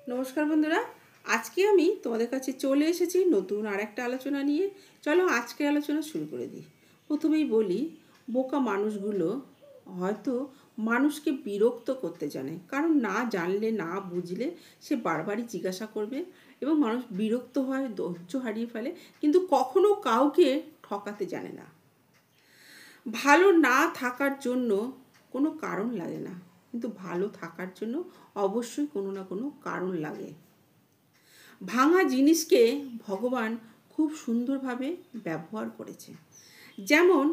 নমস্কার বন্ধুরা, আজকে আমি তোমাদের কাছে চলে এসেছি নতুন আর একটা আলোচনা নিয়ে। চলো আজকের আলোচনা শুরু করে দিই। প্রথমেই বলি, বোকা মানুষগুলো হয়তো মানুষকে বিরক্ত করতে জানে, কারণ না জানলে না বুঝলে সে বারবারই জিজ্ঞাসা করবে এবং মানুষ বিরক্ত হয়, ধৈর্য হারিয়ে ফেলে, কিন্তু কখনো কাউকে ঠকাতে জানে না। ভালো না থাকার জন্য কোনো কারণ লাগে না, কিন্তু ভালো থাকার জন্য অবশ্যই কোনো না কোনো কারণ লাগে। ভাঙা জিনিসকে ভগবান খুব সুন্দরভাবে ব্যবহার করেছে। যেমন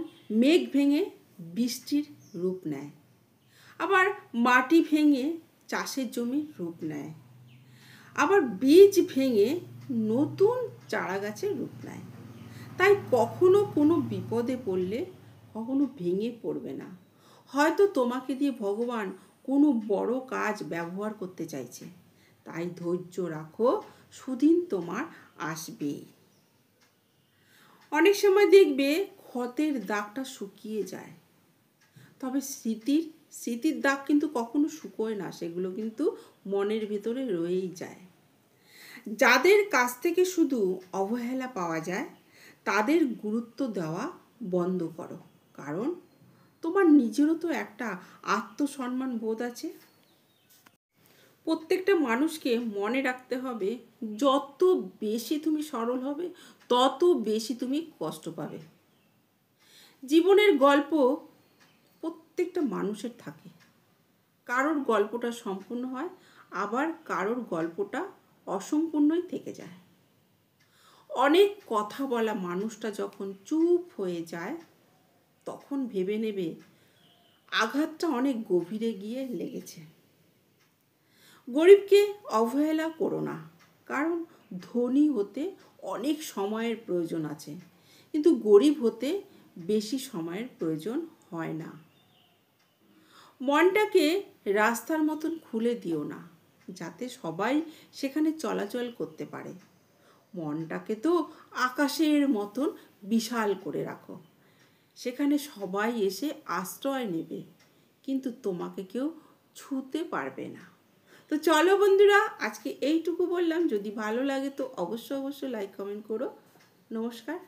মেঘ ভেঙে বৃষ্টির রূপ নেয়, আবার মাটি ভেঙে চাষের জমির রূপ নেয়, আবার বীজ ভেঙে নতুন চারা গাছের রূপ নেয়। তাই কখনো কোনো বিপদে পড়লে কখনো ভেঙে পড়বে না। হয়তো তোমাকে দিয়ে ভগবান কোনো বড় কাজ ব্যবহার করতে চাইছে, তাই ধৈর্য রাখো, সুদিন তোমার আসবেই। অনেক সময় দেখবে ক্ষতের দাগটা শুকিয়ে যায়, তবে স্মৃতির দাগ কিন্তু কখনো শুকোয় না, সেগুলো কিন্তু মনের ভেতরে রয়েই যায়। যাদের কাছ থেকে শুধু অবহেলা পাওয়া যায় তাদের গুরুত্ব দেওয়া বন্ধ করো, কারণ তোমার নিজেরও তো একটা আত্মসম্মান বোধ আছে। প্রত্যেকটা মানুষকে মনে রাখতে হবে, যত বেশি তুমি সরল হবে তত বেশি তুমি কষ্ট পাবে। জীবনের গল্প প্রত্যেকটা মানুষের থাকে, কারোর গল্পটা সম্পূর্ণ হয়, আবার কারোর গল্পটা অসম্পূর্ণই থেকে যায়। অনেক কথা বলা মানুষটা যখন চুপ হয়ে যায় তখন ভেবে নেবে আঘাতটা অনেক গভীরে গিয়ে লেগেছে। গরিবকে অবহেলা করো না, কারণ ধনী হতে অনেক সময়ের প্রয়োজন আছে, কিন্তু গরিব হতে বেশি সময়ের প্রয়োজন হয় না। মনটাকে রাস্তার মতন খুলে দিও না, যাতে সবাই সেখানে চলাচল করতে পারে। মনটাকে তো আকাশের মতন বিশাল করে রাখো, সেখানে সবাই এসে আশ্রয় নেবে, কিন্তু তোমাকে কেউ ছুঁতে পারবে না। তো চলো বন্ধুরা, আজকে এইটুকু বললাম। যদি ভালো লাগে তো অবশ্যই লাইক কমেন্ট করো। নমস্কার।